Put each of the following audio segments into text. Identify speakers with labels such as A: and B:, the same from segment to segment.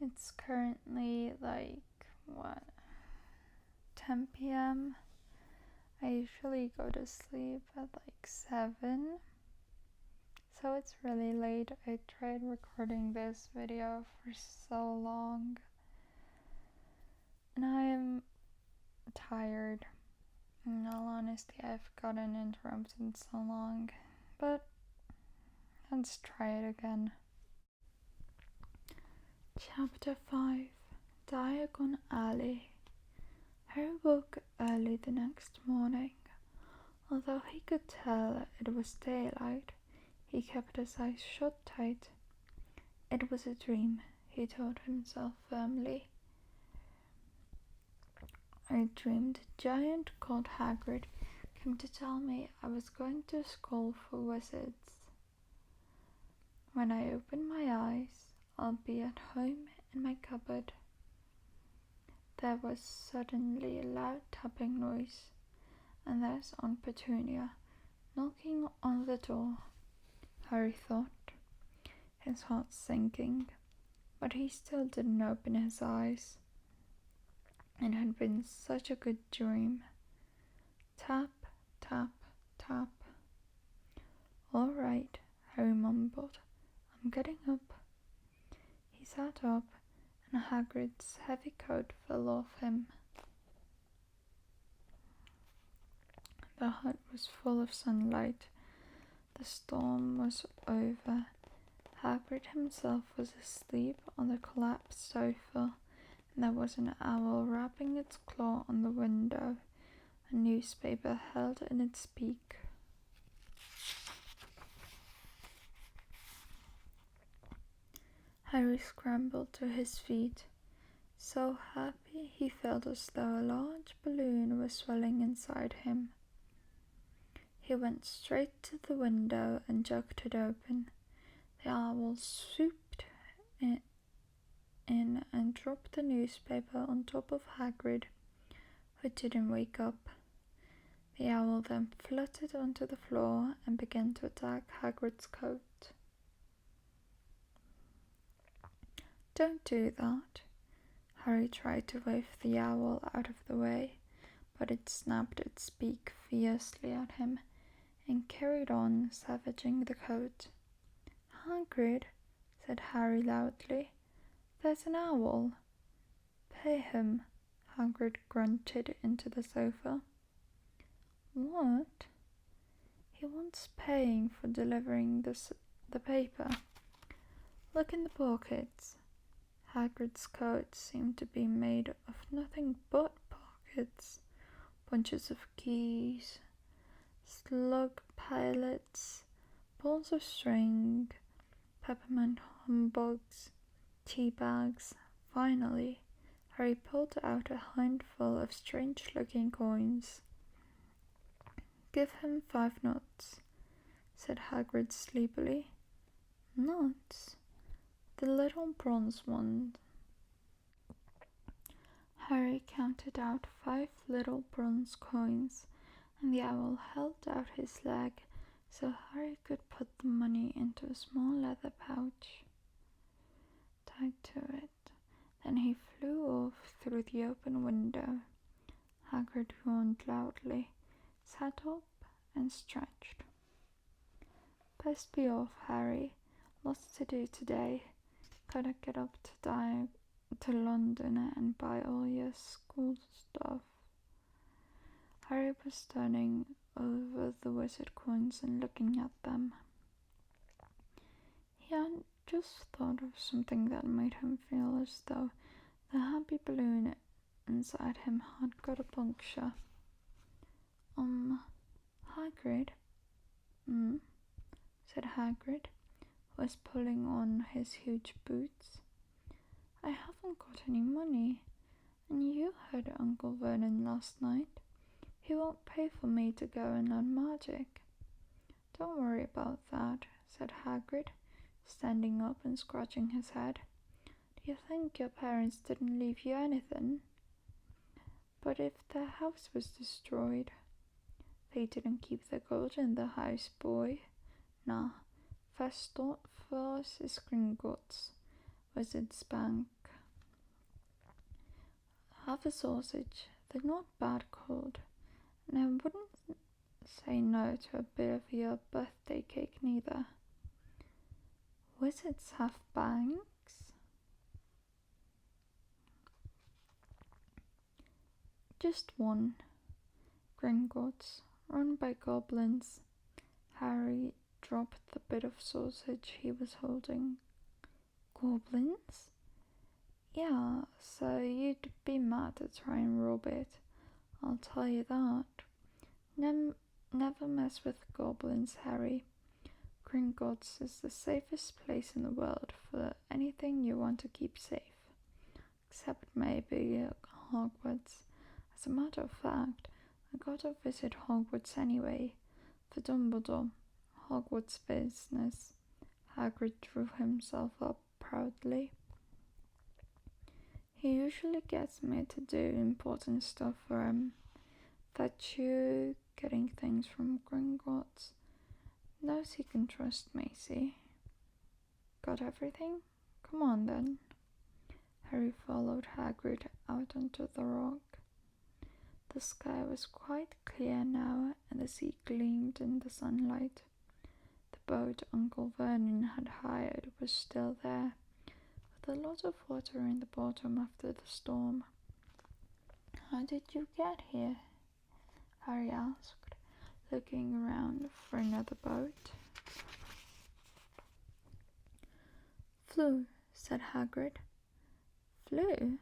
A: It's currently 10 p.m. I usually go to sleep at 7, so it's really late. I tried recording this video for so long, and I am tired. In all honesty, I've gotten interrupted so long, but let's try it again. Chapter 5, Diagon Alley. Harry woke early the next morning. Although he could tell it was daylight, he kept his eyes shut tight. It was a dream, he told himself firmly. I dreamed a giant called Hagrid came to tell me I was going to school for wizards. When I open my eyes, I'll be at home in my cupboard. There was suddenly a loud tapping noise, and there's Aunt Petunia knocking on the door. Harry thought, his heart sinking, but he still didn't open his eyes. It had been such a good dream. Tap, tap, tap. All right, Harry mumbled. I'm getting up. He sat up, and Hagrid's heavy coat fell off him. The hut was full of sunlight. The storm was over. Hagrid himself was asleep on the collapsed sofa, and there was an owl rapping its claw on the window, a newspaper held in its beak. Harry scrambled to his feet. So happy he felt as though a large balloon was swelling inside him. He went straight to the window and jerked it open. The owl swooped in and dropped the newspaper on top of Hagrid, who didn't wake up. The owl then fluttered onto the floor and began to attack Hagrid's coat. Don't do that. Harry tried to wave the owl out of the way, but it snapped its beak fiercely at him and carried on savaging the coat. Hagrid, said Harry loudly, there's an owl. Pay him, Hagrid grunted into the sofa. What? He wants paying for delivering the paper. Look in the pockets. Hagrid's coat seemed to be made of nothing but pockets, bunches of keys, slug pellets, balls of string, peppermint humbugs, tea bags. Finally, Harry pulled out a handful of strange-looking coins. Give him 5 nuts, said Hagrid sleepily. Nuts? The little bronze one. Harry counted out 5 little bronze coins, and the owl held out his leg so Harry could put the money into a small leather pouch tied to it. Then he flew off through the open window. Hagrid yawned loudly, sat up, and stretched. Best be off, Harry. Lots to do today. Gotta get up to London and buy all your school stuff. Harry was turning over the wizard coins and looking at them. He had just thought of something that made him feel as though the happy balloon inside him had got a puncture. Hagrid? Said Hagrid, who was pulling on his huge boots. I haven't got any money, and you heard Uncle Vernon last night. He won't pay for me to go and learn magic. Don't worry about that, said Hagrid, standing up and scratching his head. Do you think your parents didn't leave you anything? But if their house was destroyed, they didn't keep the gold in the house, boy. Nah, first is Gringotts, Wizard's Bank. Have a sausage. They're not bad cold. And I wouldn't say no to a bit of your birthday cake neither. Wizards have banks? Just one. Gringotts, run by goblins. Harry dropped the bit of sausage he was holding. Goblins? Yeah, so you'd be mad to try and rob it. I'll tell you that. Never mess with goblins, Harry. Gringotts is the safest place in the world for anything you want to keep safe. Except maybe Hogwarts. As a matter of fact, I gotta visit Hogwarts anyway, for Dumbledore. Hogwarts business. Hagrid drew himself up proudly. He usually gets me to do important stuff for him. Fetch you, getting things from Gringotts. Knows he can trust me, see? Got everything? Come on then. Harry followed Hagrid out onto the rock. The sky was quite clear now, and the sea gleamed in the sunlight. The boat Uncle Vernon had hired was still there, with a lot of water in the bottom after the storm. How did you get here? Harry asked, looking around for another boat. Flew, said Hagrid. Flew?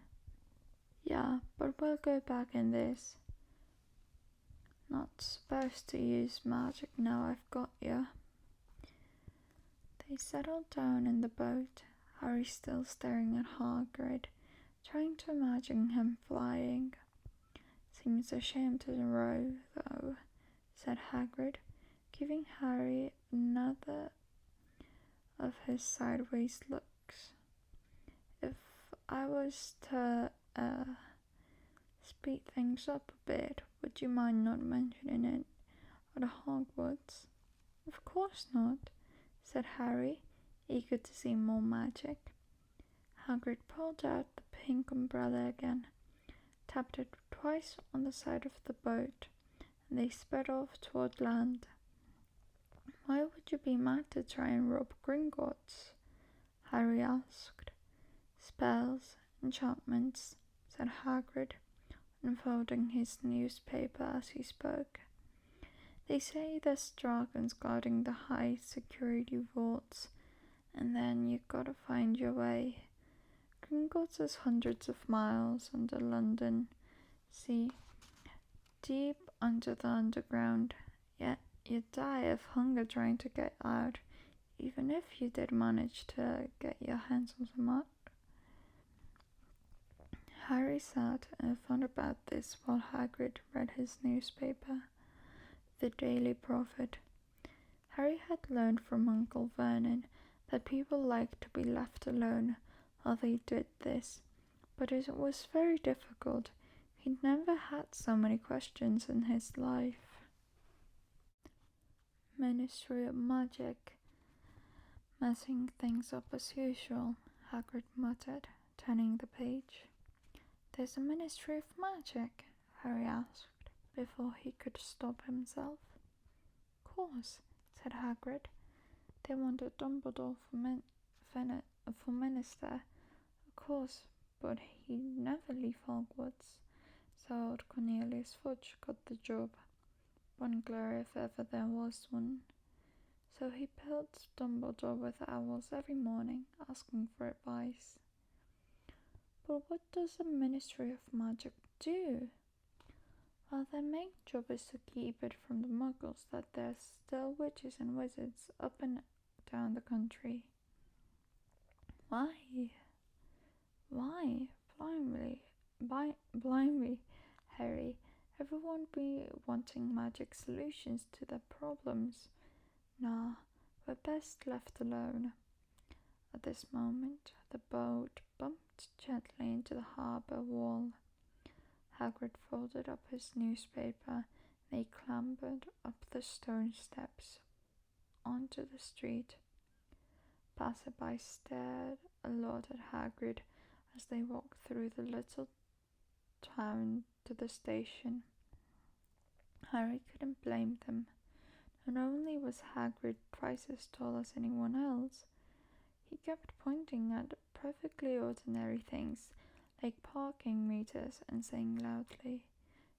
A: Yeah, but we'll go back in this. Not supposed to use magic now I've got you. They settled down in the boat, Harry still staring at Hagrid, trying to imagine him flying. Seems a shame to row, though, said Hagrid, giving Harry another of his sideways looks. If I was to, speed things up a bit, would you mind not mentioning it at Hogwarts? Of course not, said Harry, eager to see more magic. Hagrid pulled out the pink umbrella again, tapped it twice on the side of the boat, and they sped off toward land. Why would you be mad to try and rob Gringotts? Harry asked. Spells, enchantments, said Hagrid, unfolding his newspaper as he spoke. They say there's dragons guarding the high security vaults, and then you gotta find your way. Gringotts is hundreds of miles under London. See, deep under the underground, yet you'd die of hunger trying to get out, even if you did manage to get your hands on some mud. Harry sat and thought about this while Hagrid read his newspaper, The Daily Prophet. Harry had learned from Uncle Vernon that people liked to be left alone while they did this, but it was very difficult. He'd never had so many questions in his life. Ministry of Magic. Messing things up as usual, Hagrid muttered, turning the page. There's a Ministry of Magic? Harry asked, before he could stop himself. Of course, said Hagrid. They wanted Dumbledore for minister, of course, but he'd never leave Hogwarts, so old Cornelius Fudge got the job. Bungler if ever there was one. So he pelts Dumbledore with owls every morning, asking for advice. But what does the Ministry of Magic do? Well, their main job is to keep it from the muggles that there's still witches and wizards up and down the country. Why? Blimey, Harry. Everyone be wanting magic solutions to their problems. Nah, we're best left alone. At this moment, the boat bumped gently into the harbour wall. Hagrid folded up his newspaper, and they clambered up the stone steps onto the street. Passerby stared a lot at Hagrid as they walked through the little town to the station. Harry couldn't blame them. Not only was Hagrid twice as tall as anyone else, he kept pointing at perfectly ordinary things like parking meters and saying loudly,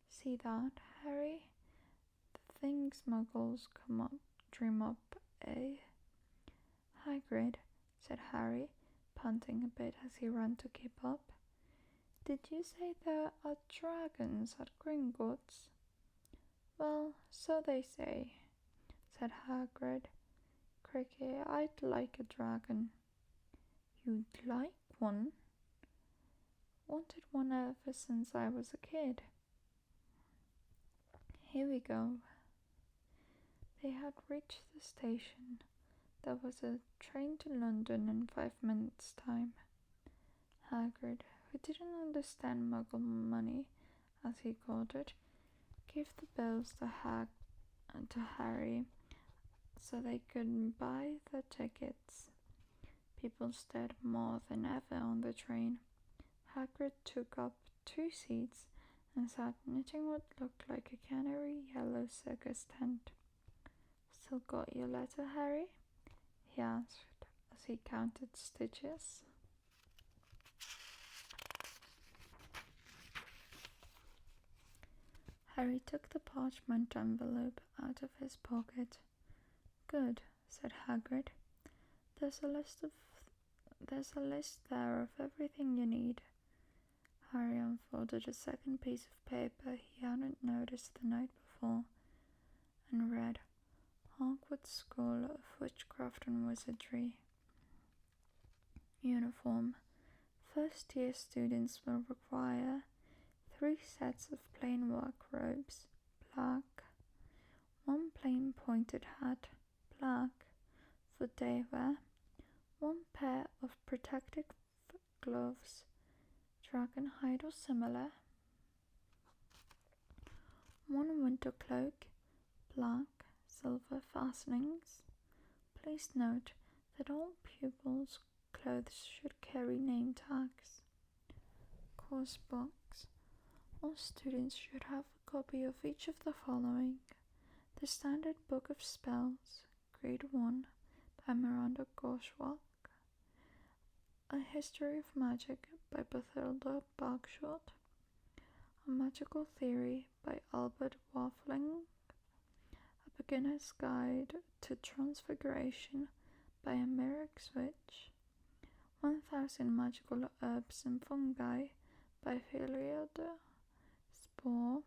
A: "See that, Harry? The things muggles dream up, eh?" "Hagrid," said Harry, panting a bit as he ran to keep up. "Did you say there are dragons at Gringotts?" "Well, so they say," said Hagrid. "Cricky, I'd like a dragon." "You'd like one?" "Wanted one ever since I was a kid." "Here we go." They had reached the station. There was a train to London in 5 minutes' time. Hagrid, who didn't understand Muggle money, as he called it, gave the bills to Harry so they could buy the tickets. People stared more than ever on the train. Hagrid took up 2 seats and sat knitting what looked like a canary yellow circus tent. "Still got your letter, Harry?" he asked as he counted stitches. Harry took the parchment envelope out of his pocket. "Good," said Hagrid. There's a list there of everything you need." Harry unfolded a second piece of paper he hadn't noticed the night before and read, "Hogwarts School of Witchcraft and Wizardry. Uniform. First-year students will require 3 sets of plain work robes, black, 1 plain pointed hat, black, for day wear, 1 pair of protective gloves, dragon hide or similar, 1 winter cloak, black, silver fastenings. Please note that all pupils' clothes should carry name tags. Course books. All students should have a copy of each of the following: the Standard Book of Spells, Grade 1, by Miranda Goshawk, A History of Magic by Bathilda Bagshot, A Magical Theory by Albert Waffling, A Beginner's Guide to Transfiguration by Emeric Switch, 1000 Magical Herbs and Fungi by Philosopher, Spore,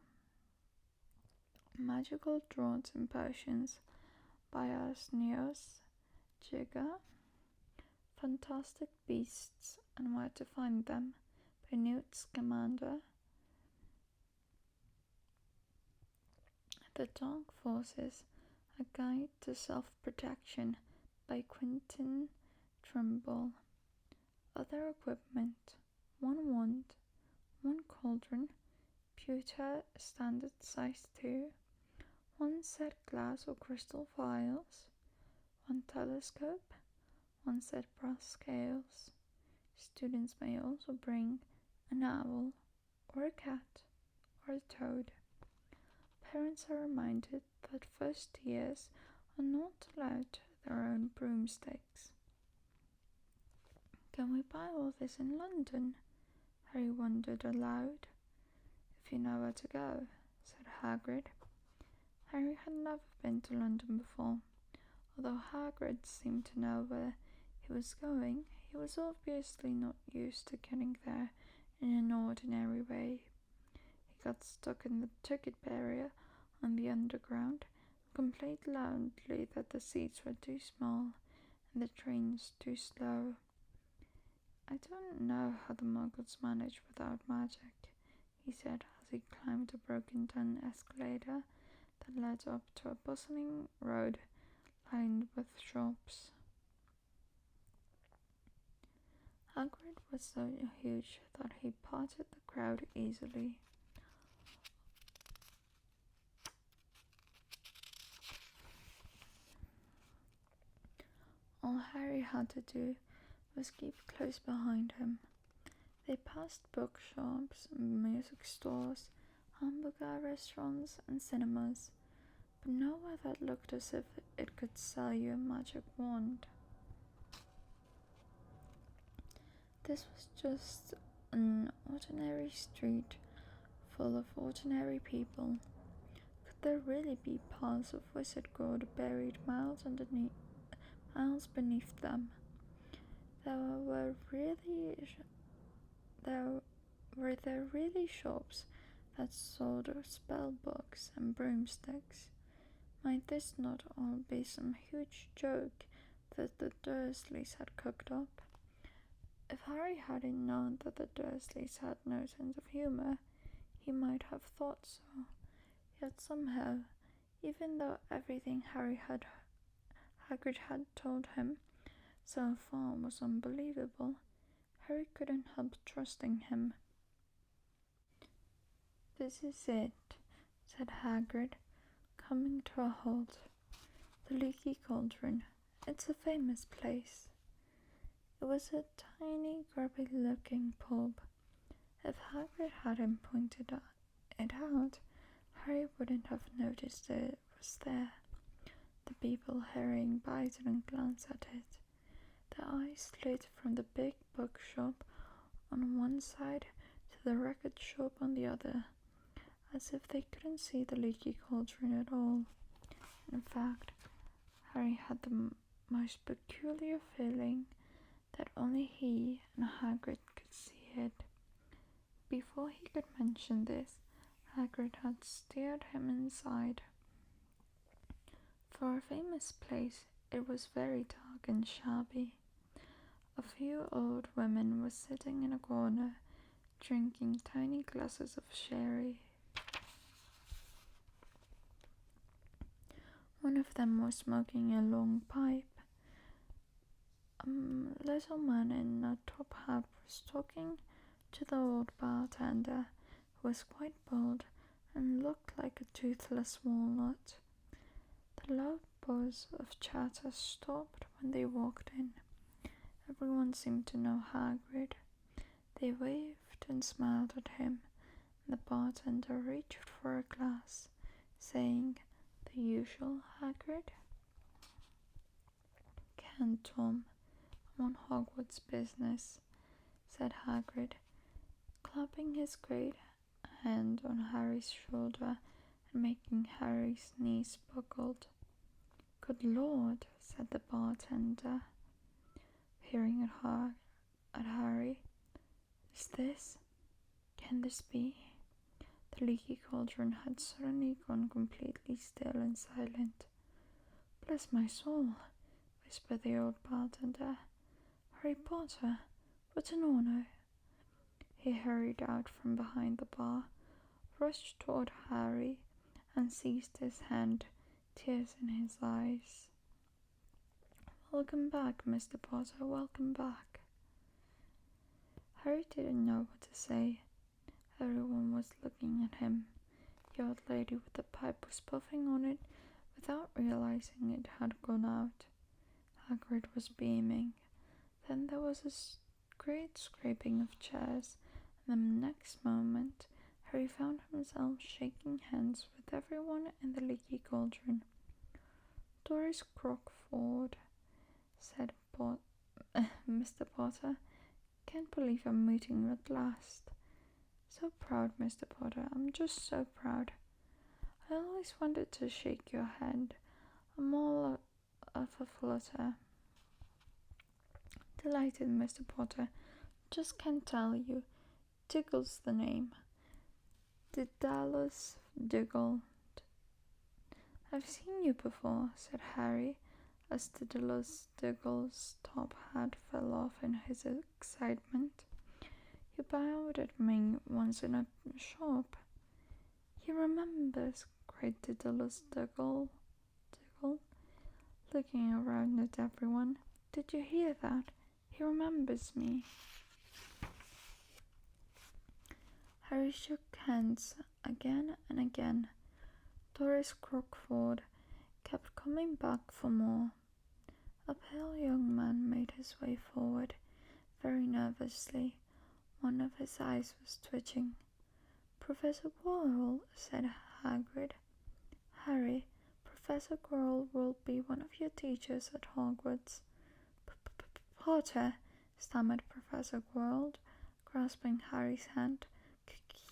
A: Magical Draughts and Potions by Asnios Jigger, Fantastic Beasts and Where to Find Them by Newt Scamander, The Dark Forces, A Guide to Self-Protection by Quentin Trimble. Other equipment: 1 wand, 1 cauldron, pewter standard size 2, 1 set glass or crystal vials, 1 telescope, 1 set brass scales. Students may also bring an owl, or a cat, or a toad. Parents are reminded that first years are not allowed their own broomsticks. "Can we buy all this in London?" Harry wondered aloud. "If you know where to go," said Hagrid. Harry had never been to London before. Although Hagrid seemed to know where he was going, he was obviously not used to getting there in an ordinary way. He got stuck in the ticket barrier on the Underground and complained loudly that the seats were too small and the trains too slow. "I don't know how the Muggles manage without magic," he said as he climbed a broken-down escalator that led up to a bustling road lined with shops. Hagrid was so huge that he parted the crowd easily. All Harry had to do was keep close behind him. They passed bookshops, music stores, hamburger restaurants, and cinemas, but nowhere that looked as if it could sell you a magic wand. This was just an ordinary street full of ordinary people. Could there really be piles of wizard gold buried miles beneath them? There were there really shops that sold spell books and broomsticks? Might this not all be some huge joke that the Dursleys had cooked up? If Harry hadn't known that the Dursleys had no sense of humour, he might have thought so. Yet somehow, even though everything Hagrid had told him so far was unbelievable, Harry couldn't help trusting him. "This is it," said Hagrid, coming to a halt. "The Leaky Cauldron. It's a famous place." It was a tiny, grubby-looking pub. If Hagrid hadn't pointed it out, Harry wouldn't have noticed it was there. The people hurrying by didn't glance at it. Their eyes slid from the big bookshop on one side to the record shop on the other, as if they couldn't see the Leaky Cauldron at all. In fact, Harry had the most peculiar feeling that only he and Hagrid could see it. Before he could mention this, Hagrid had steered him inside. For a famous place, it was very dark and shabby. A few old women were sitting in a corner, drinking tiny glasses of sherry. One of them was smoking a long pipe. A little man in a top hat was talking to the old bartender, who was quite bald and looked like a toothless walnut. The loud buzz of chatter stopped when they walked in. Everyone seemed to know Hagrid. They waved and smiled at him, and the bartender reached for a glass, saying, "The usual, Hagrid?" "Can't, Tom. I'm on Hogwarts business," said Hagrid, clapping his great hand on Harry's shoulder and making Harry's knees buckled. "Good Lord," said the bartender, peering at Harry. Can this be? The Leaky Cauldron had suddenly gone completely still and silent. "Bless my soul," whispered the old bartender. "Harry Potter, what an honour!" He hurried out from behind the bar, rushed toward Harry, and seized his hand, tears in his eyes. "Welcome back, Mr. Potter, welcome back." Harry didn't know what to say. Everyone was looking at him. The old lady with the pipe was puffing on it without realizing it had gone out. Hagrid was beaming. Then there was a great scraping of chairs, and the next moment Harry found himself shaking hands with everyone in the Leaky Cauldron. "Doris Crockford," said Mr. Potter. "Can't believe I'm meeting you at last." "So proud, Mr. Potter. I'm just so proud. I always wanted to shake your hand. I'm all of a flutter." "Delighted, Mr. Potter. Just can't tell you. Diggle's the name. Daedalus Diggle." "I've seen you before," said Harry, as Daedalus Diggle's top hat fell off in his excitement. "You bowed at me once in a shop." "He remembers," cried Daedalus Diggle, looking around at everyone. "Did you hear that? He remembers me." Harry shook hands again and again. Doris Crockford kept coming back for more. A pale young man made his way forward, very nervously, One of his eyes was twitching. "Professor Quirrell," said Hagrid. "Harry, Professor Quirrell will be one of your teachers at Hogwarts." "Potter," stammered Professor Quirrell, grasping Harry's hand.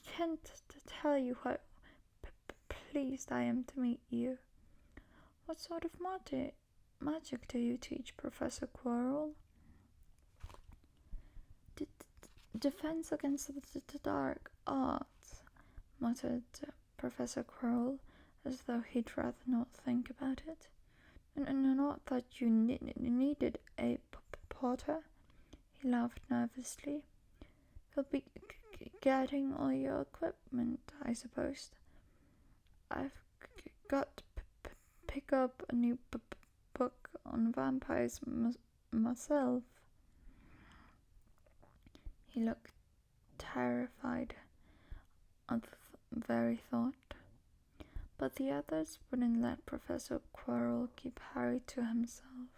A: "Can't tell you how pleased I am to meet you." "What sort of magic do you teach, Professor Quirrell?" "Defense against the dark arts," muttered Professor Quirrell, as though he'd rather not think about it. "Not that you needed a Potter." He laughed nervously. "You'll be getting all your equipment, I suppose." "I've got to pick up a new book on vampires myself." He looked terrified at the very thought. But the others wouldn't let Professor Quirrell keep Harry to himself.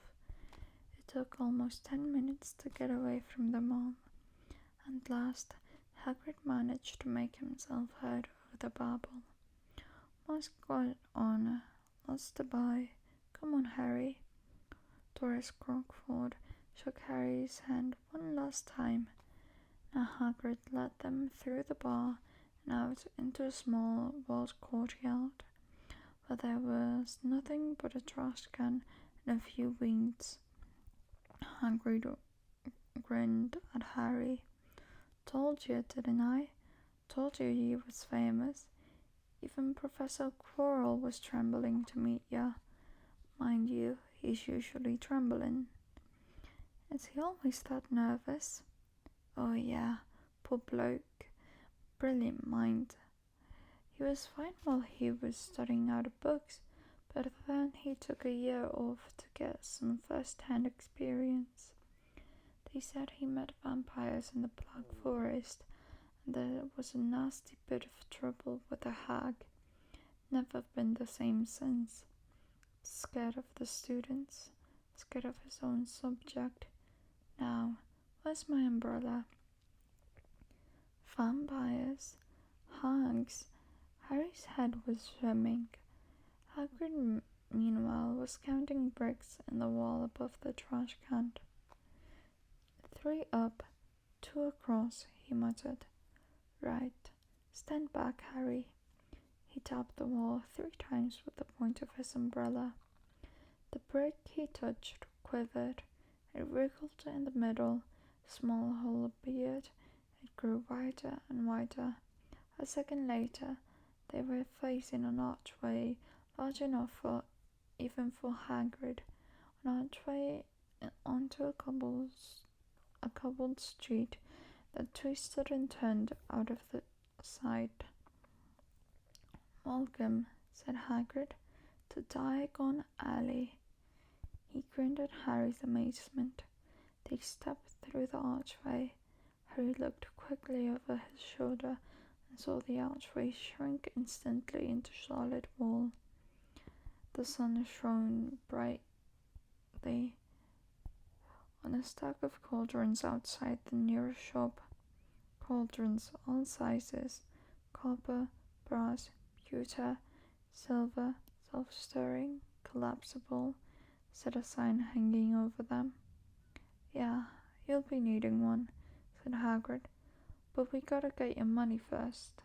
A: It took almost 10 minutes to get away from them all. At last, Hagrid managed to make himself heard over the babble. "Must go on. Lots to buy. Come on, Harry." Doris Crockford shook Harry's hand one last time. Now Hagrid led them through the bar and out into a small walled courtyard, where there was nothing but a trash can and a few weeds. Hagrid grinned at Harry. "Told you, didn't I? Told you he was famous. Even Professor Quirrell was trembling to meet ya. Mind you, he's usually trembling." "Is he always that nervous?" "Oh yeah, poor bloke. Brilliant mind. He was fine while he was studying out of books, but then he took a year off to get some first-hand experience. They said he met vampires in the Black Forest, and there was a nasty bit of trouble with a hag. Never been the same since. Scared of the students, scared of his own subject. Now, where's my umbrella?" Vampires, hags. Harry's head was swimming. Hagrid, meanwhile, was counting bricks in the wall above the trash can. 3 up, 2 across," he muttered. "Right. Stand back, Harry." He tapped the wall 3 times with the point of his umbrella. The brick he touched quivered. It wriggled in the middle, a small hole appeared. It grew wider and wider. A second later, they were facing an archway large enough even for Hagrid, an archway onto a cobbled street that twisted and turned out of the side. "Welcome," said Hagrid, "to Diagon Alley." He grinned at Harry's amazement. They stepped through the archway. Harry looked quickly over his shoulder and saw the archway shrink instantly into solid wall. The sun shone brightly on a stack of cauldrons outside the nearest shop. Cauldrons all sizes: copper, brass, pewter, silver, self-stirring, collapsible, said a sign hanging over them. "Yeah, you'll be needing one," said Hagrid, "but we gotta get your money first."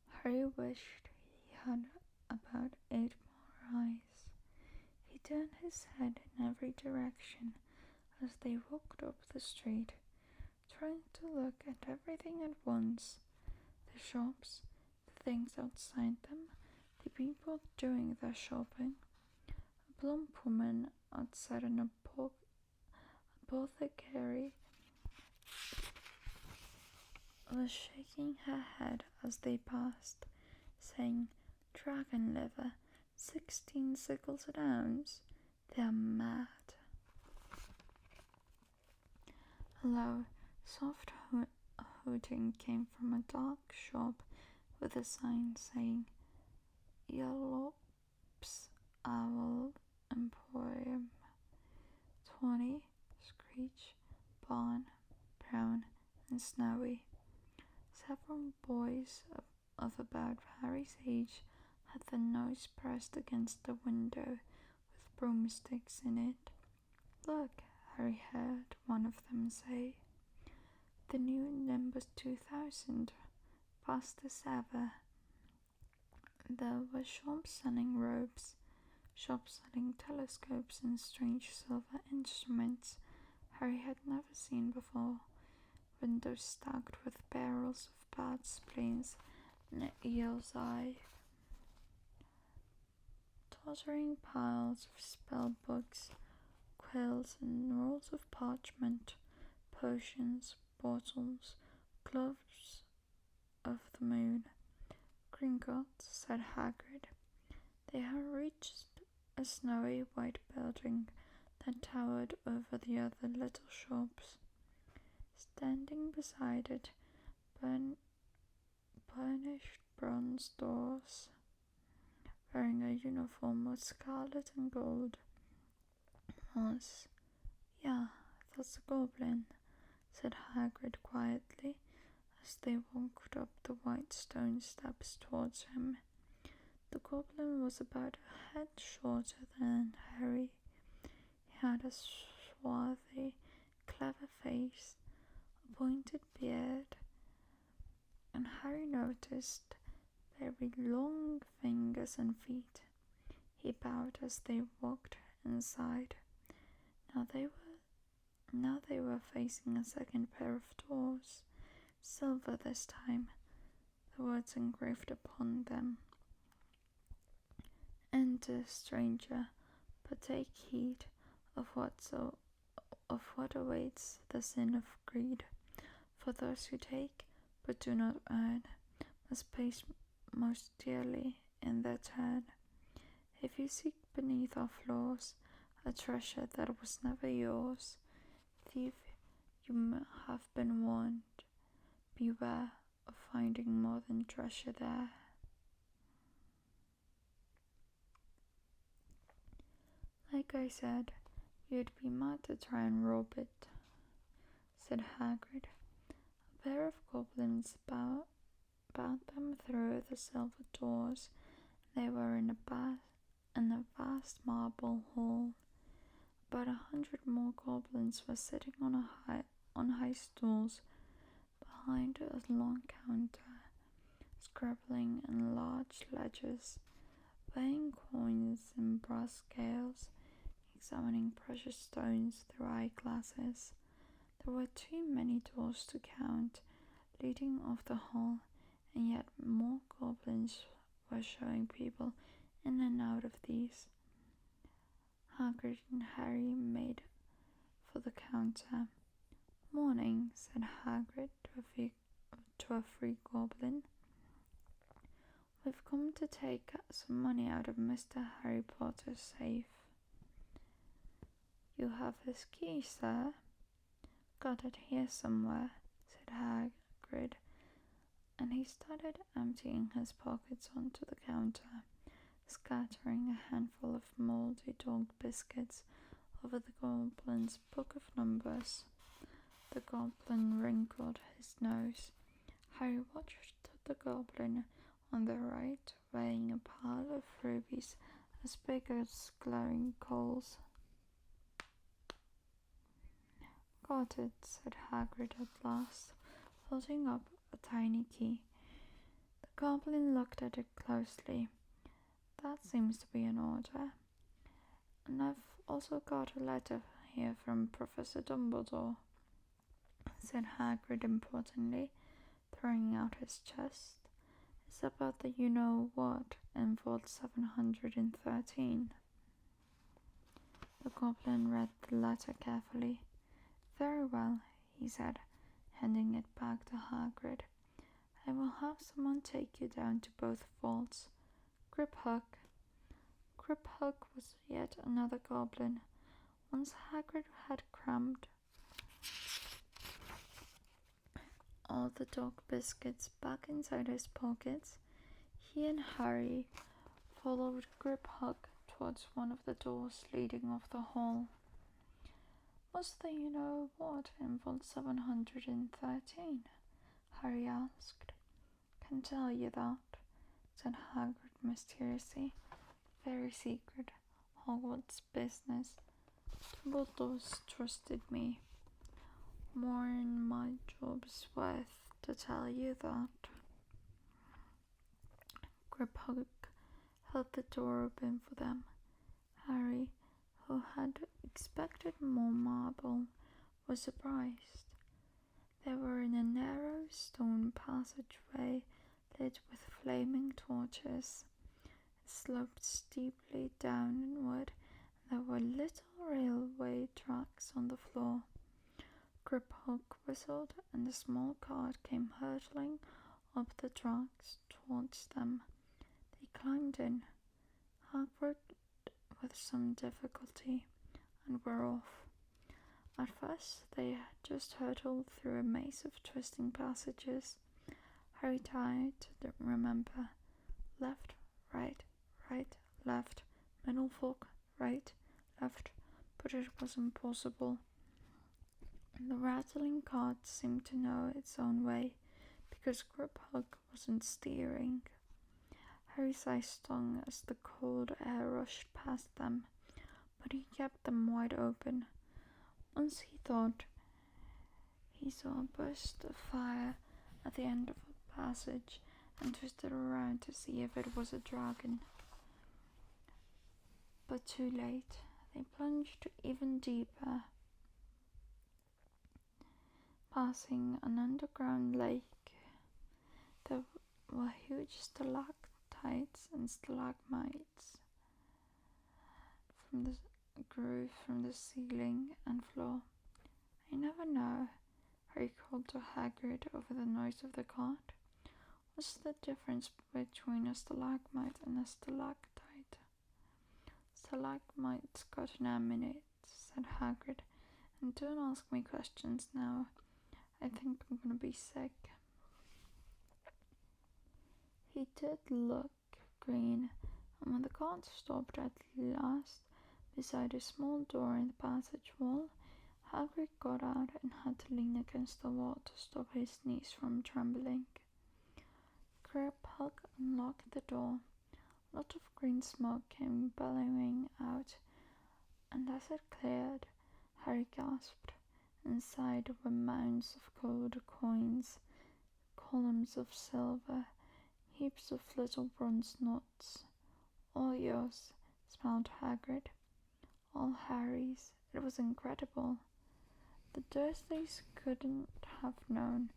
A: Harry wished he had about 8 more eyes. He turned his head in every direction as they walked up the street, trying to look at everything at once: the shops, the things outside them, the people doing their shopping. A plump woman outside an apothecary was shaking her head as they passed, saying, "Dragon liver, 16 sickles an ounce. They're mad." A low, soft hooting came from a dark shop with a sign saying, "Yellops Owl Emporium. 20 Screech, Barn, Brown and snowy. Several boys of about Harry's age had their nose pressed against the window with broomsticks in it. "Look," Harry heard one of them say, "the new Nimbus 2000, fast as ever." There were shops selling robes, shops selling telescopes and strange silver instruments Harry had never seen before, windows stacked with barrels of bat spleens and eel's eye, tottering piles of spell books, quills and rolls of parchment, potions, bottles, gloves of the moon. "Gringotts," said Hagrid. They had reached a snowy white building that towered over the other little shops. Standing beside it, burnished bronze doors, wearing a uniform of scarlet and gold, was, "Yeah, that's a goblin," said Hagrid quietly as they walked up the white stone steps towards him. The goblin was about a head shorter than Harry. He had a swarthy, clever face, a pointed beard, and Harry noticed very long fingers and feet. He bowed as they walked inside. Now they were facing a second pair of doors, silver this time, the words engraved upon them. "Enter, stranger, but take heed of what awaits the sin of greed. For those who take, but do not earn, must pay most dearly in their turn. If you seek beneath our floors a treasure that was never yours, thief, you have been warned. Beware of finding more than treasure there." "Like I said, you'd be mad to try and rob it," said Hagrid. A pair of goblins bowed them through the silver doors. They were in a vast marble hall. About 100 more goblins were sitting on high stools behind a long counter, scribbling in large ledgers, weighing coins in brass scales, examining precious stones through eyeglasses. There were too many doors to count, leading off the hall, and yet more goblins were showing people in and out of these. Hagrid and Harry made for the counter. "Morning," said Hagrid to a free goblin. "We've come to take some money out of Mr. Harry Potter's safe." "You have his key, sir?" "Got it here somewhere," said Hagrid, and he started emptying his pockets onto the counter, scattering a handful of mouldy dog biscuits over the goblin's book of numbers. The goblin wrinkled his nose. Harry watched the goblin on the right, weighing a pile of rubies as big as glowing coals. "Got it," said Hagrid at last, holding up a tiny key. The goblin looked at it closely. "That seems to be an order. And I've also got a letter here from Professor Dumbledore," said Hagrid importantly, throwing out his chest. "It's about the you-know-what in Vault 713. The goblin read the letter carefully. "Very well," he said, handing it back to Hagrid. "I will have someone take you down to both vaults. Griphook." Griphook was yet another goblin. Once Hagrid had crammed all the dog biscuits back inside his pockets, he and Harry followed Griphook towards one of the doors leading off the hall. What's the what in Vault 713? Harry asked. Can tell you that, said Hagrid mysteriously. Very secret. Hogwarts business. Dumbledore's trusted me. More'n my job's worth to tell you that. Griphook held the door open for them. Harry, who had expected more marble, was surprised. They were in a narrow stone passageway lit with flaming torches. It sloped steeply downward, and there were little railway tracks on the floor. Griphook whistled, and the small cart came hurtling up the tracks towards them. They climbed in, Hagrid with some difficulty, and were off. At first they just hurtled through a maze of twisting passages. Harry tried to remember left, right, left, middle fork, right, left, but it was impossible. The rattling cart seemed to know its own way, because Griphook wasn't steering. Harry's eyes stung as the cold air rushed past them, but he kept them wide open. Once he thought he saw a burst of fire at the end of a passage and twisted around to see if it was a dragon. But too late. They plunged even deeper, passing an underground lake. There were huge stalactites and stalagmites grew from the ceiling and floor. I never know, Harry called to Hagrid over the noise of the cart. What's the difference between a stalagmite and a stalactite? Stalagmites got an M in it, said Hagrid, and don't ask me questions now. I think I'm gonna be sick. He did look green, and when the cart stopped at last beside a small door in the passage wall, Hagrid got out and had to lean against the wall to stop his knees from trembling. Griphook unlocked the door. A lot of green smoke came billowing out, and as it cleared, Harry gasped. Inside were mounds of gold coins, columns of silver, heaps of little bronze nuts. All yours, smiled Hagrid. All Harry's. It was incredible. The Dursleys couldn't have known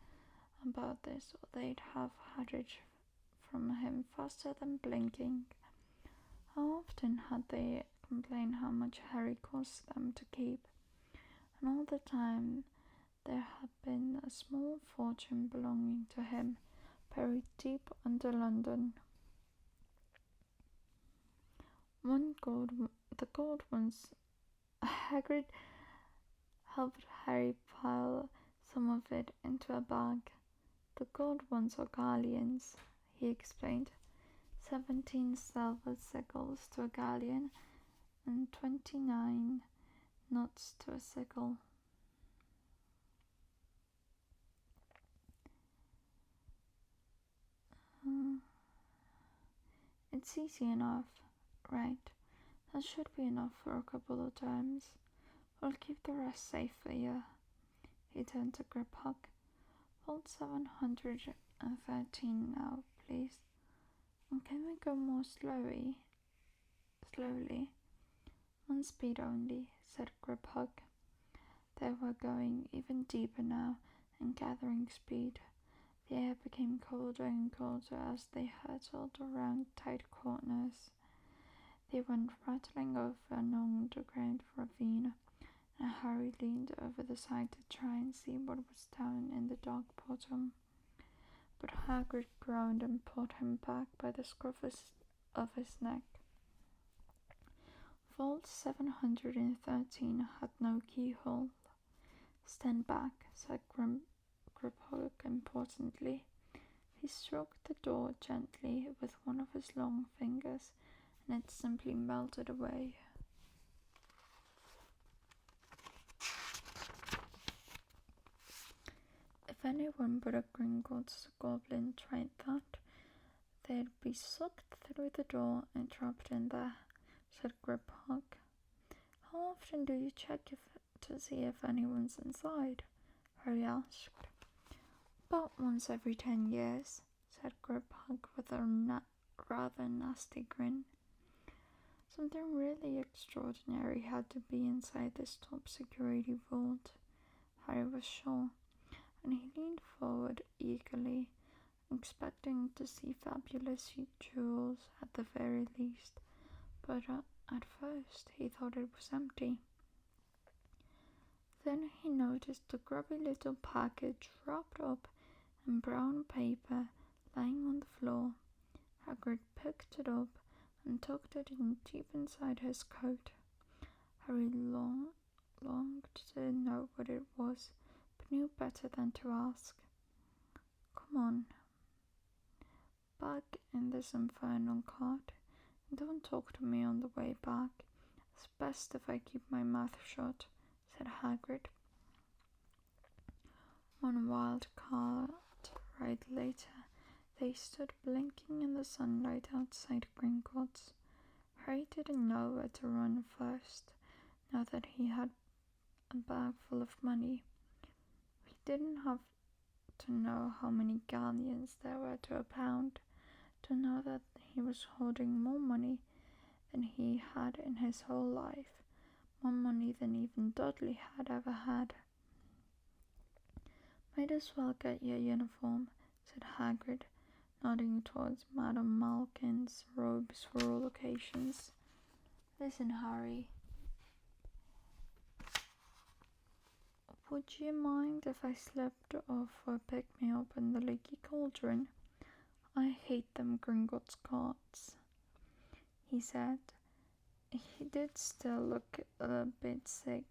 A: about this, or they'd have had it from him faster than blinking. How often had they complained how much Harry cost them to keep? And all the time there had been a small fortune belonging to him, buried deep under London. The gold ones. Hagrid helped Harry pile some of it into a bag. The gold ones are galleons, he explained. 17 silver sickles to a galleon, and 29 nuts to a sickle. It's easy enough, right? That should be enough for a couple of times. We'll keep the rest safe for you. He turned to Griphook. Vault 713 now, please. And can we go more slowly? One speed only, said Griphook. They were going even deeper now and gathering speed. The air became colder and colder as they hurtled around tight corners. They went rattling over an underground ravine, and Harry leaned over the side to try and see what was down in the dark bottom. But Hagrid groaned and pulled him back by the scruff of his neck. Vault 713 had no keyhole. Stand back, said Griphook importantly. He stroked the door gently with one of his long fingers, and it simply melted away. If anyone but a Gringotts goblin tried that, they'd be sucked through the door and dropped in there, said Griphook. How often do you check to see if anyone's inside? Harry asked. About once every 10 years, said Griphook with a rather nasty grin. Something really extraordinary had to be inside this top security vault, Harry was sure, and he leaned forward eagerly, expecting to see fabulous jewels at the very least, but at first he thought it was empty. Then he noticed a grubby little package wrapped up in brown paper lying on the floor. Hagrid picked it up and tucked it in deep inside his coat. Harry longed to know what it was, but knew better than to ask. Come on, back in this infernal cart, and don't talk to me on the way back. It's best if I keep my mouth shut, said Hagrid. One wild cart ride later, they stood blinking in the sunlight outside Gringotts. Harry didn't know where to run first, now that he had a bag full of money. He didn't have to know how many galleons there were to a pound, to know that he was holding more money than he had in his whole life, more money than even Dudley had ever had. Might as well get your uniform, said Hagrid, nodding towards Madame Malkin's robes for all occasions. Listen, Harry. Would you mind if I slipped off or picked me up in the leaky cauldron? I hate them Gringotts carts, he said. He did still look a bit sick,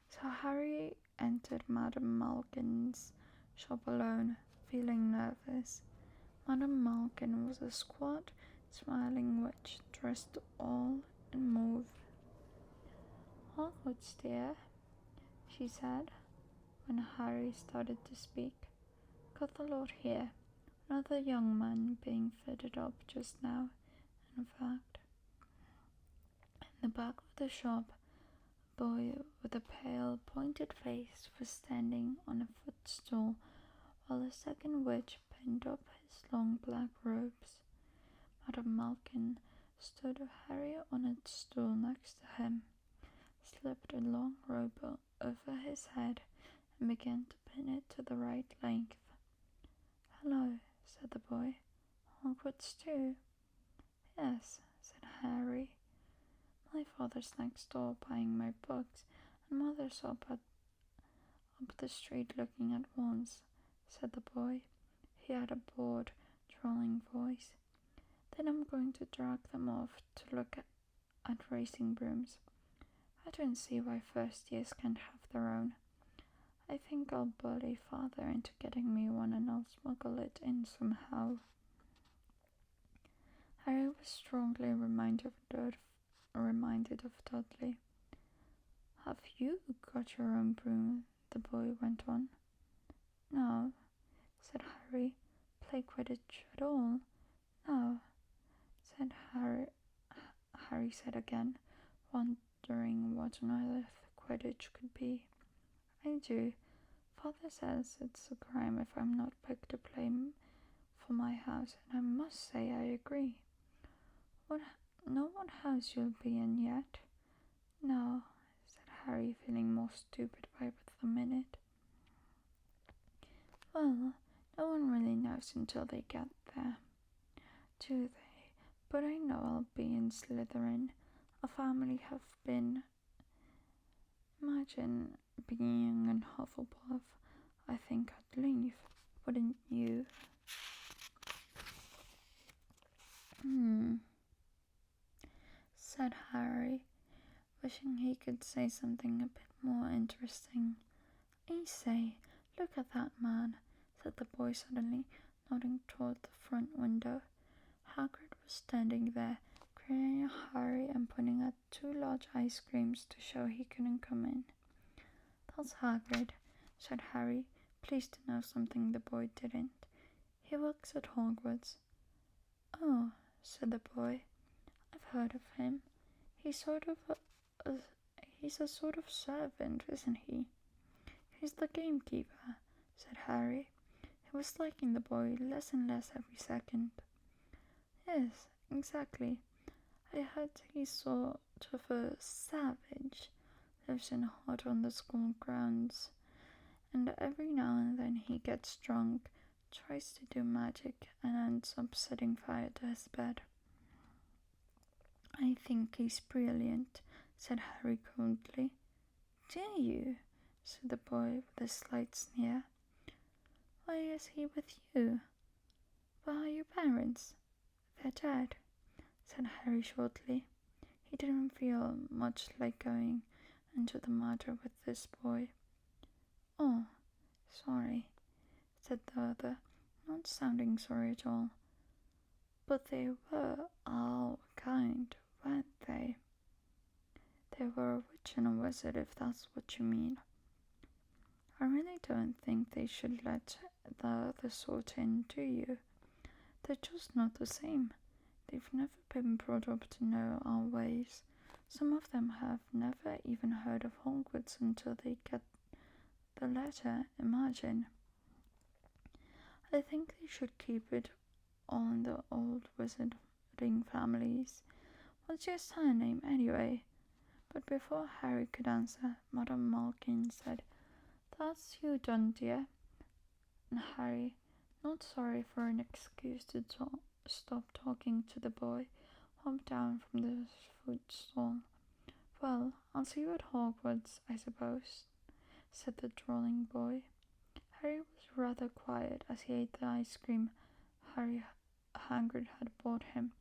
A: so Harry entered Madame Malkin's shop alone, feeling nervous. Madame Malkin was a squat, smiling witch dressed all in mauve. Hogwarts, dear, she said, when Harry started to speak. Got the lot here. Another young man being fitted up just now, in fact. In the back of the shop, a boy with a pale, pointed face was standing on a footstool, while a second witch pinned up his long black robes. Madame Malkin stood Harry on a stool next to him, slipped a long robe over his head, and began to pin it to the right length. Hello, said the boy. Hogwarts too? Yes, said Harry. My father's next door buying my books, and mother's up the street looking at Wands, said the boy. He had a bored, drawling voice. Then I'm going to drag them off to look at racing brooms. I don't see why first years can't have their own. I think I'll bully father into getting me one, and I'll smuggle it in somehow. Harry was strongly reminded of Dudley. Have you got your own broom? The boy went on. No, said Harry. Play Quidditch at all? No, said Harry. Harry said again, wondering what on earth Quidditch could be. I do. Father says it's a crime if I'm not picked to play for my house, and I must say I agree. Know what house you'll be in yet? No, said Harry, feeling more stupid by the minute. Well, no one really knows until they get there, do they? But I know I'll be in Slytherin. Our family have been. Imagine being in Hufflepuff. I think I'd leave, wouldn't you? Said Harry, wishing he could say something a bit more interesting. I say, look at that man, said the boy suddenly, nodding toward the front window. Hagrid was standing there, grinning at Harry and pointing at 2 large ice creams to show he couldn't come in. That's Hagrid, said Harry, pleased to know something the boy didn't. He works at Hogwarts. Oh, said the boy. I've heard of him. He's he's a sort of servant, isn't he? He's the gamekeeper, said Harry. He was liking the boy less and less every second. Yes, exactly. I heard he's sort of a savage, lives in a hut on the school grounds, and every now and then he gets drunk, tries to do magic, and ends up setting fire to his bed. I think he's brilliant, said Harry coldly. Do you? Said the boy with a slight sneer. Why is he with you? Where are your parents? They're dead, said Harry shortly. He didn't feel much like going into the matter with this boy. Oh, sorry, said the other, not sounding sorry at all. But they were our kind, weren't they? They were a witch and a wizard, if that's what you mean. I really don't think they should let the other sort in, do you? They're just not the same. They've never been brought up to know our ways. Some of them have never even heard of Hogwarts until they get the letter, imagine. I think they should keep it all in the old wizarding families. What's your surname, anyway? But before Harry could answer, Madame Malkin said, That's you done, dear. And Harry, not sorry for an excuse to stop talking to the boy, hopped down from the footstool. Well, I'll see you at Hogwarts, I suppose, said the drooling boy. Harry was rather quiet as he ate the ice cream Hagrid had bought him,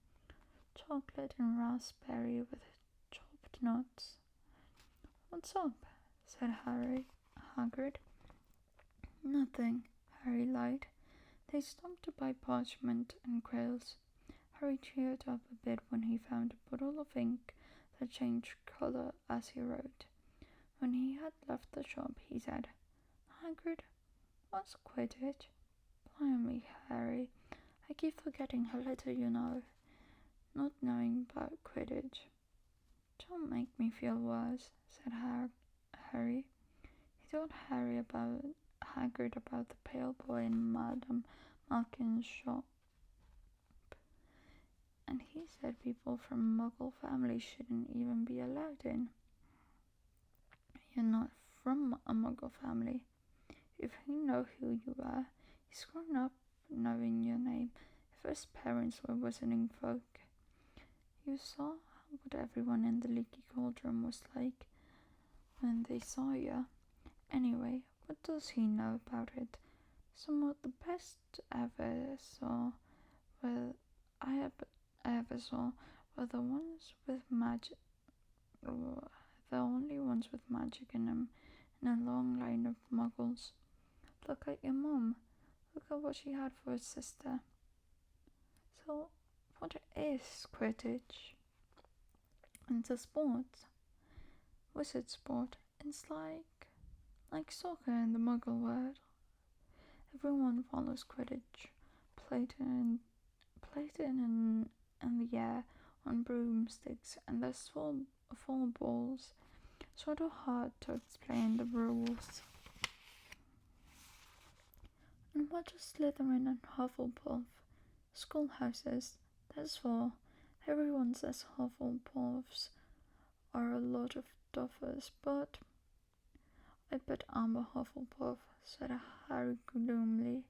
A: chocolate and raspberry with chopped nuts. What's up? Said Hagrid. Nothing, Harry lied. They stopped to buy parchment and quills. Harry cheered up a bit when he found a bottle of ink that changed colour as he wrote. When he had left the shop, he said, Hagrid, what's Quidditch? Blimey, Harry, I keep forgetting how little you know, not knowing about Quidditch. Don't make me feel worse, said Harry. He told Hagrid about the pale boy in Madame Malkin's shop, and he said people from Muggle families shouldn't even be allowed in. You're not from a Muggle family. If he know who you are, he's grown up knowing your name. If his parents were wizarding folk, you saw what everyone in the Leaky Cauldron was like when they saw you. Anyway, what does he know about it? Some of the best I ever saw were the ones with magic. The only ones with magic in them, in a long line of muggles. Look at your mum. Look at what she had for a sister. So, what is Quidditch? It's a sport. Wizard sport. It's like soccer in the Muggle world. Everyone follows Quidditch, played in the air on broomsticks, and there's four balls. Sort of hard to explain the rules. And what are Slytherin and Hufflepuff? Schoolhouses. That's four. Everyone says Hufflepuffs are a lot of duffers, but I bet I'm a Hufflepuff, said Harry gloomily.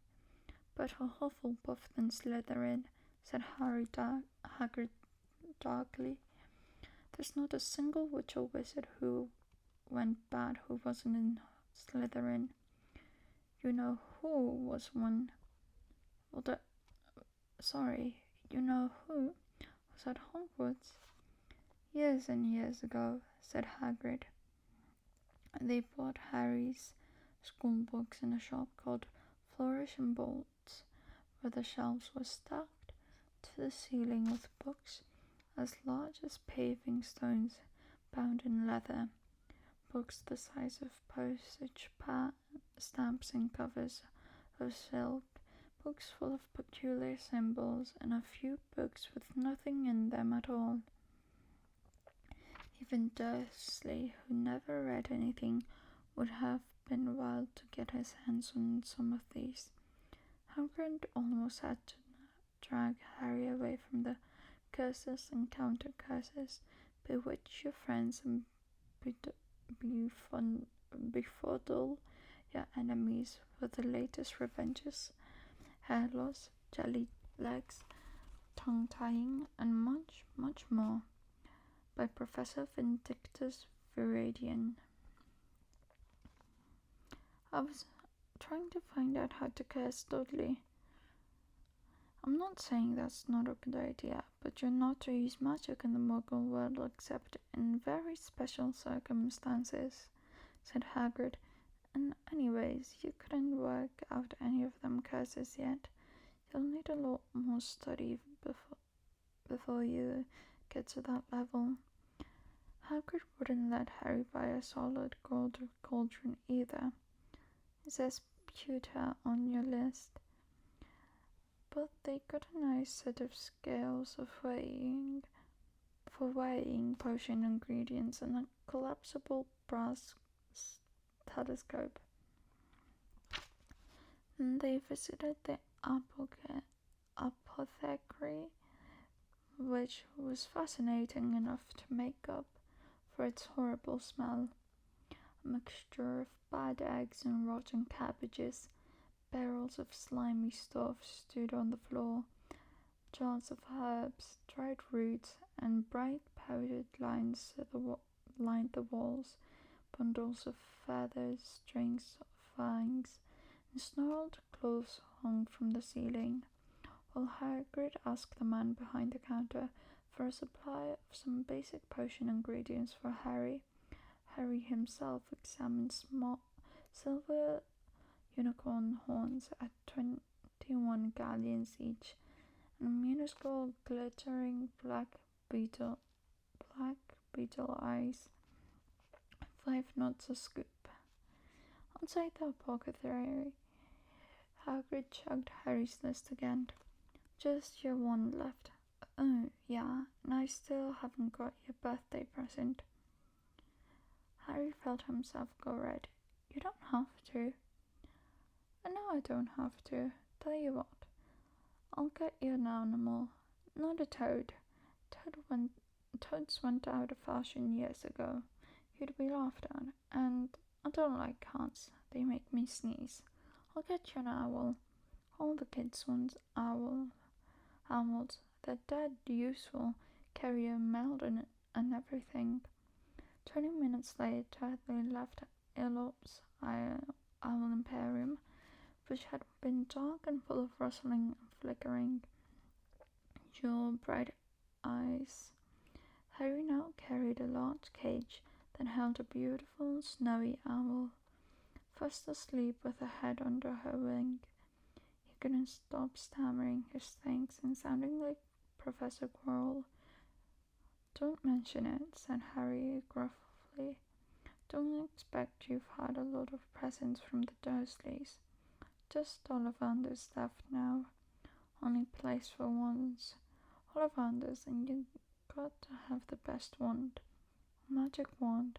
A: Better Hufflepuff than Slytherin, said Hagrid darkly. There's not a single witch or wizard who went bad who wasn't in Slytherin. You know who was one? You know who was at Hogwarts? Years and years ago, said Hagrid. They bought Harry's school books in a shop called Flourish and Bolts, where the shelves were stacked to the ceiling with books as large as paving stones bound in leather. books the size of postage stamps and covers of silk, books full of peculiar symbols, and a few books with nothing in them at all. Even Dursley, who never read anything, would have been wild to get his hands on some of these. Hagrid almost had to drag Harry away from the curses and counter-curses, bewitch your friends and befuddle your enemies with the latest revenges, hair loss, jelly legs, tongue-tying, and much, much more, by Professor Vindictus Viridian. I was trying to find out how to curse Dudley. I'm not saying that's not a good idea, but you're not to use magic in the Muggle world except in very special circumstances, said Hagrid. And anyways, you couldn't work out any of them curses yet. You'll need a lot more study before you get to that level. Hagrid wouldn't let Harry buy a solid gold cauldron either. It says pewter on your list. But they got a nice set of scales for weighing potion ingredients and a collapsible brass telescope. Then they visited the apothecary, which was fascinating enough to make up for its horrible smell. A mixture of bad eggs and rotten cabbages. Barrels of slimy stuff stood on the floor, jars of herbs, dried roots, and bright powdered lines lined the walls. Bundles of feathers, strings of fangs, and snarled clothes hung from the ceiling, while Hagrid asked the man behind the counter for a supply of some basic potion ingredients for Harry. Harry himself examined small silver unicorn horns at 21 galleons each, and minuscule glittering black beetle eyes, 5 knots a scoop. Outside the apothecary, Hagrid chugged Harry's list again. Just your one left. Oh, yeah, and I still haven't got your birthday present. Harry felt himself go red. You don't have to. And no, I don't have to. Tell you what, I'll get you an animal, not a toad. Toads went out of fashion years ago. You'd be laughed at, and I don't like cats. They make me sneeze. I'll get you an owl. All the kids want owls. They're dead useful. Carry a mail and everything. 20 minutes later, they left Aelop's Owl Imperium, which had been dark and full of rustling and flickering jewel-bright eyes. Harry now carried a large cage that held a beautiful snowy owl, fast asleep with her head under her wing. He couldn't stop stammering his thanks and sounding like Professor Quirrell. Don't mention it, said Harry gruffly. Don't expect you've had a lot of presents from the Dursleys. Just Ollivander's left now. Only place for wands. Ollivander's, and you got to have the best wand. A magic wand.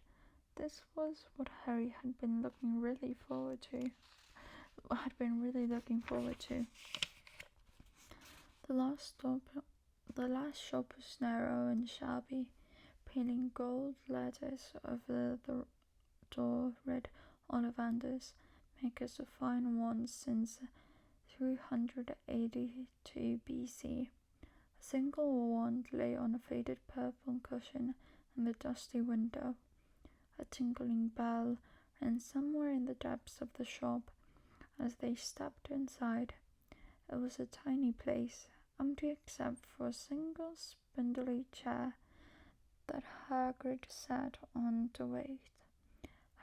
A: This was what Harry had been really looking forward to. The last shop was narrow and shabby. Painting gold letters over the door read Ollivander's, makers of fine wands since 382 BC. A single wand lay on a faded purple cushion in the dusty window. A tinkling bell rang somewhere in the depths of the shop as they stepped inside. It was a tiny place, empty except for a single spindly chair that Hagrid sat on to wait.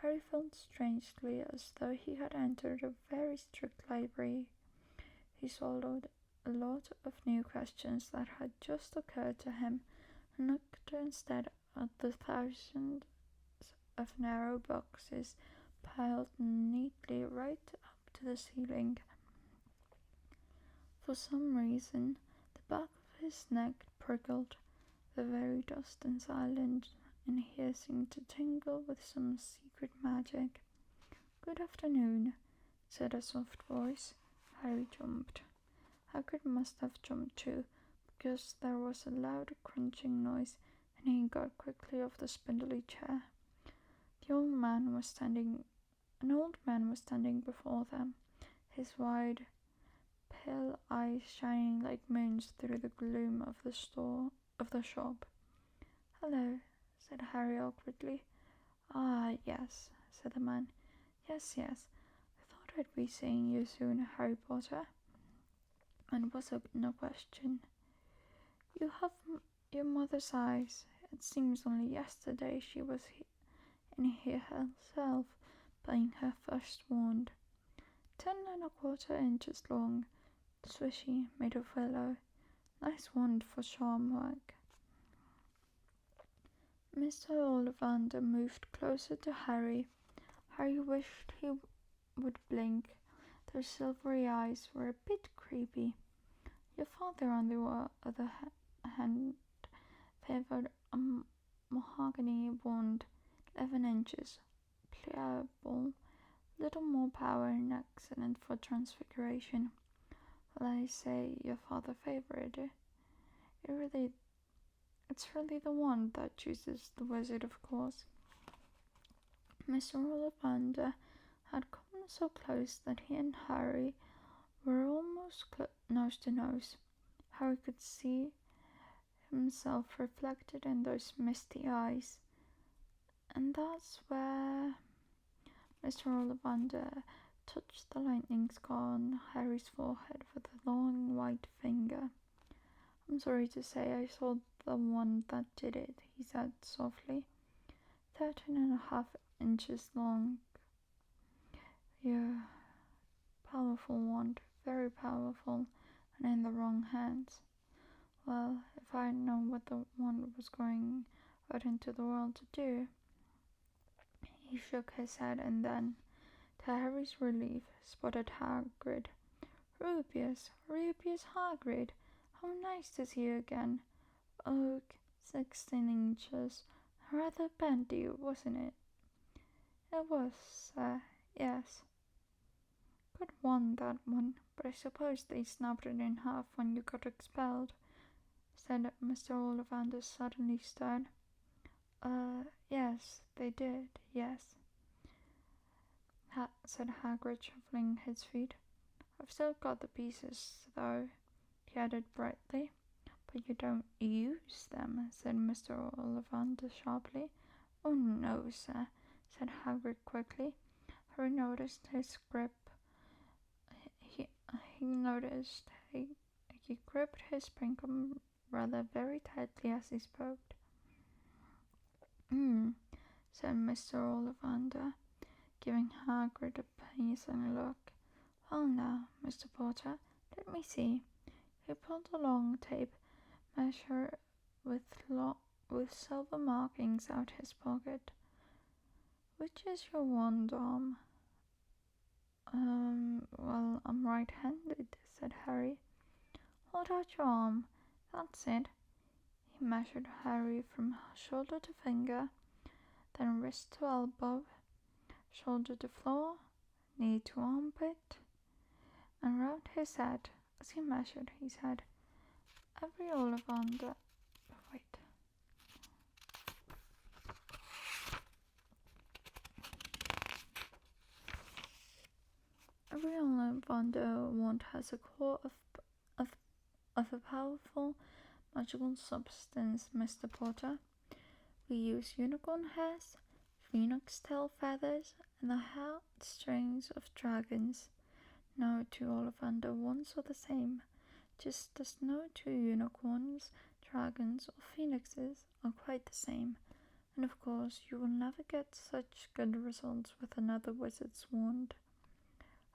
A: Harry felt strangely as though he had entered a very strict library. He swallowed a lot of new questions that had just occurred to him and looked instead at the thousands of narrow boxes piled neatly right up to the ceiling. For some reason, the back of his neck prickled. The very dust and silence in here seemed to tingle with some secret magic. "Good afternoon," said a soft voice. Harry jumped. Hagrid must have jumped too, because there was a loud crunching noise, and he got quickly off the spindly chair. An old man was standing before them, his wide, pale eyes shining like moons through the gloom of the shop. "Hello," said Harry awkwardly. "Ah, yes," said the man. Yes. I thought I'd be seeing you soon, Harry Potter." And was no question. "You have your mother's eyes. It seems only yesterday she was in here herself, playing her first wand. 10 1/4 inches long, swishy, made of willow. Nice wand for charm work." Mr. Ollivander moved closer to Harry. Harry wished he would blink. Their silvery eyes were a bit creepy. Your father, on the other hand, favoured a mahogany wand, 11 inches, pliable, little more power and excellent for transfiguration. Well, I say your father favoured it. It's really the wand that chooses the wizard, of course. Mr. Ollivander had come so close that he and Harry were almost nose to nose. Harry could see himself reflected in those misty eyes, and that's where Mr. Ollivander touched the lightning scar on Harry's forehead with a long white finger. "I'm sorry to say I saw the one that did it," he said softly. 13 1/2 inches long. Yeah, powerful wand, very powerful, and in the wrong hands. Well, if I had known what the wand was going out into the world to do." He shook his head and then, to Harry's relief, spotted Hagrid. Rubius Hagrid! How nice to see you again. Oh, 16 inches. Rather bendy, wasn't it?" "It was, sir, yes." "Good one, that one, but I suppose they snapped it in half when you got expelled," said Mr. Ollivander, suddenly stern. Yes, they did, yes," said Hagrid, shuffling his feet. "I've still got the pieces, though," he added brightly. "But you don't use them," said Mr. Ollivander sharply. "Oh, no, sir," said Hagrid quickly. Harry noticed his grip. He noticed he gripped his pink umbrella very tightly as he spoke. Said Mr. Ollivander, giving Hagrid a piercing look. "Well now, Mr. Potter, let me see." He pulled a long tape measure with silver markings out his pocket. "Which is your wand arm?" Well, I'm right-handed," said Harry. "Hold out your arm. That's it." He measured Harry from shoulder to finger, then wrist to elbow, shoulder to floor, knee to armpit, and round his head. As he measured, he said, Every Ollivander wand has a core of a powerful magical substance, Mr. Potter. We use unicorn hairs, phoenix tail feathers, and the heartstrings of dragons. No two Ollivander wands are the same, just as no two unicorns, dragons, or phoenixes are quite the same. And of course, you will never get such good results with another wizard's wand.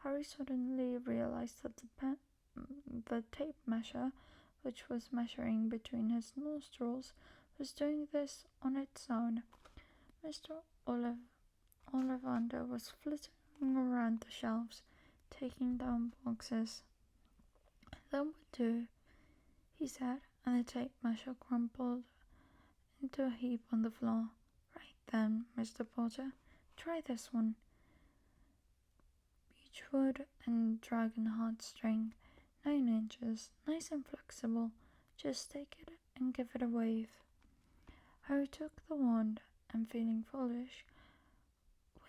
A: Harry suddenly realized that the tape measure, which was measuring between his nostrils, was doing this on its own. Mr. Ollivander was flitting around the shelves, taking down boxes. "That would do," he said, and the tape measure crumpled into a heap on the floor. "Right then, Mr. Potter, try this one. Beechwood and dragon heartstring, 9 inches, nice and flexible. Just take it and give it a wave." Harry took the wand and, feeling foolish,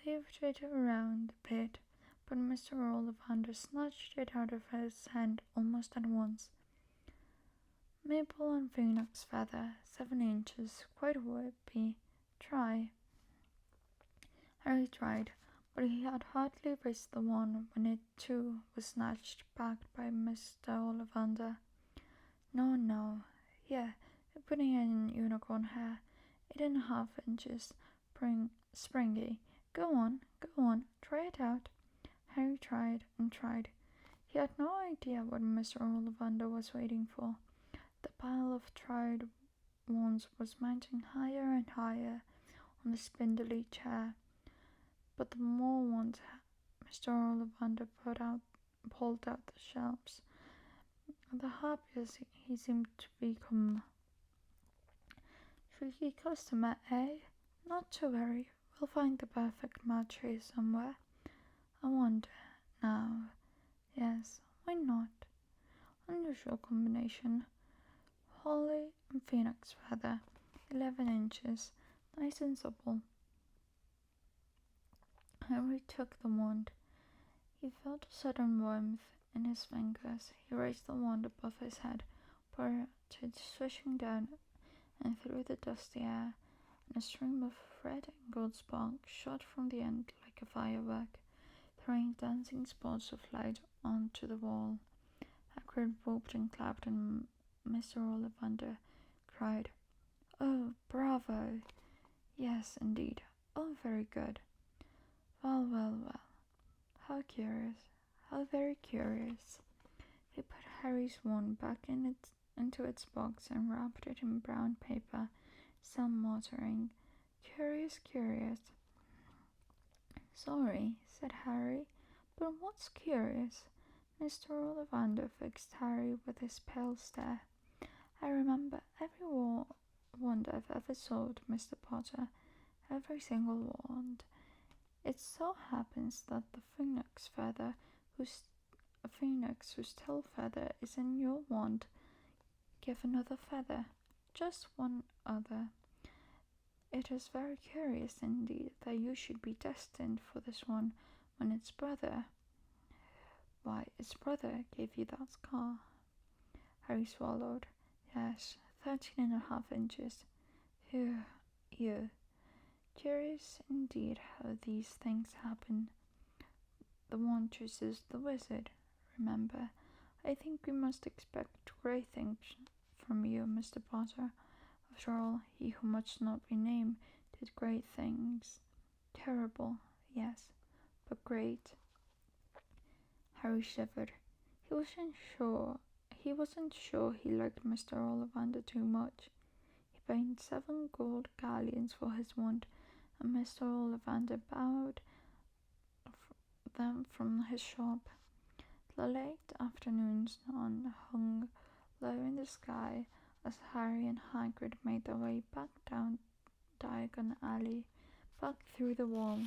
A: waved it around the pit, but Mr. Ollivander snatched it out of his hand almost at once. "Maple and phoenix feather, 7 inches, quite whippy. Try." Harry tried, but he had hardly raised the wand when it too was snatched back by Mr. Ollivander. No. Here, you're putting in unicorn hair, 8.5 inches, springy. Go on, try it out." Harry tried and tried. He had no idea what Mr. Ollivander was waiting for. The pile of tried wands was mounting higher and higher on the spindly chair, but the more wands Mr. Ollivander pulled out the shelves, the happier he seemed to become. "Tricky customer, eh? Not to worry, we'll find the perfect match here somewhere. I wonder, now. Yes, why not? Unusual combination. Holly and phoenix feather, 11 inches, nice and supple." Harry took the wand. He felt a sudden warmth in his fingers. He raised the wand above his head, parted swishing down and through the dusty air, and a stream of red and gold sparks shot from the end like a firework, throwing dancing spots of light onto the wall. Hagrid whooped and clapped, and Mr. Ollivander cried, "Oh, bravo! Yes, indeed. Oh, very good. Well. How curious. How very curious." He put Harry's wand back into its box and wrapped it in brown paper, still muttering, "Curious. "Sorry," said Harry, "but what's curious?" Mr. Ollivander fixed Harry with his pale stare. "I remember every wand I've ever sold, Mr. Potter. Every single wand. It so happens that the phoenix whose tail feather is in your wand, give another feather. Just one other. It is very curious indeed that you should be destined for this one when its brother gave you that scar." Harry swallowed. "Yes, 13.5 inches. Phew, you. Curious indeed how these things happen. The one chooses the wizard, remember. I think we must expect great things from you, Mr. Potter. After all, he who must not be named did great things. Terrible, yes, but great." Harry shivered. He wasn't sure he liked Mr. Ollivander too much. He paid 7 gold galleons for his wand, and Mr. Ollivander bowed them from his shop. The late afternoon sun hung low in the sky as Harry and Hagrid made their way back down Diagon Alley, back through the wall,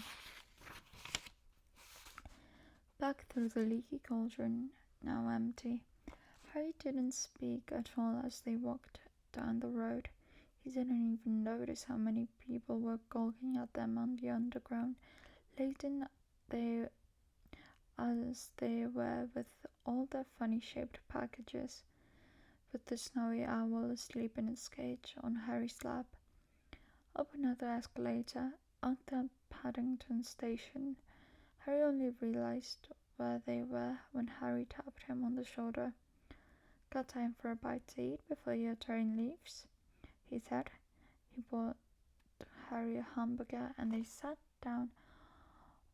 A: back through the leaky cauldron, now empty. Harry didn't speak at all as they walked down the road. He didn't even notice how many people were gawking at them on the underground, laden as they were with all their funny-shaped packages, with the snowy owl asleep in its cage on Harry's lap. Up another escalator, out at Paddington Station. Harry only realized where they were when Harry tapped him on the shoulder. "Got time for a bite to eat before your train leaves?" he said. He bought Harry a hamburger, and they sat down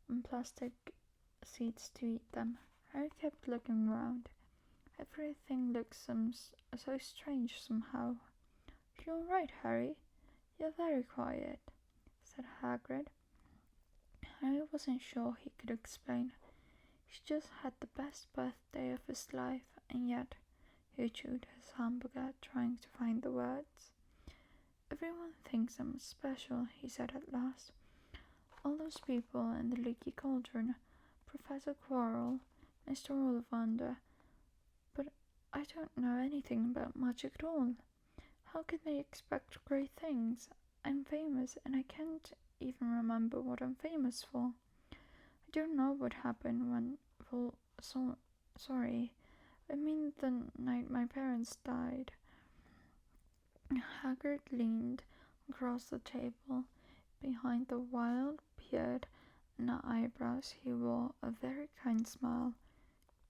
A: on plastic seats to eat them. Harry kept looking round. Everything looked so strange somehow. "You all right, Harry? You're very quiet," said Hagrid. Harry wasn't sure he could explain. He just had the best birthday of his life, and yet he chewed his hamburger trying to find the words. Everyone thinks I'm special, he said at last. All those people in the leaky cauldron, Professor Quirrell, Mr. Ollivander, but I don't know anything about magic at all. How can they expect great things? I'm famous, and I can't even remember what I'm famous for. I don't know what happened when... Well, sorry. I mean the night my parents died. Hagrid leaned across the table. Behind the wild beard and eyebrows he wore a very kind smile.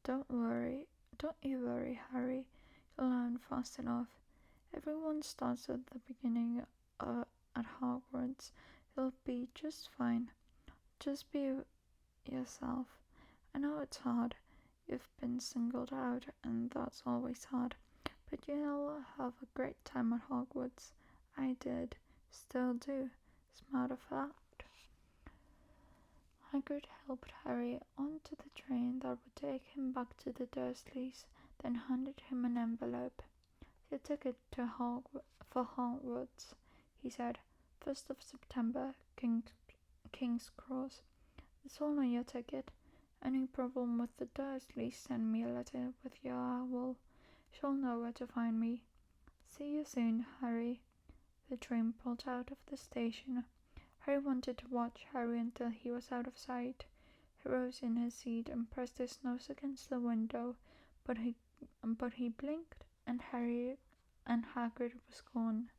A: Don't you worry, Harry. You'll learn fast enough. Everyone starts at the beginning at Hogwarts. You'll be just fine. Just be yourself. I know it's hard. You've been singled out, and that's always hard. But you'll have a great time at Hogwarts. I did. Still do. As a matter of fact. Hagrid helped Harry onto the train that would take him back to the Dursleys, then handed him an envelope. Your ticket for Hogwarts, he said. 1st of September, King's Cross. It's all on your ticket. Any problem with the Dursleys, send me a letter with your owl. She'll know where to find me. See you soon, Harry. The train pulled out of the station. Harry wanted to watch Harry until he was out of sight. He rose in his seat and pressed his nose against the window, but he blinked, and Hagrid was gone.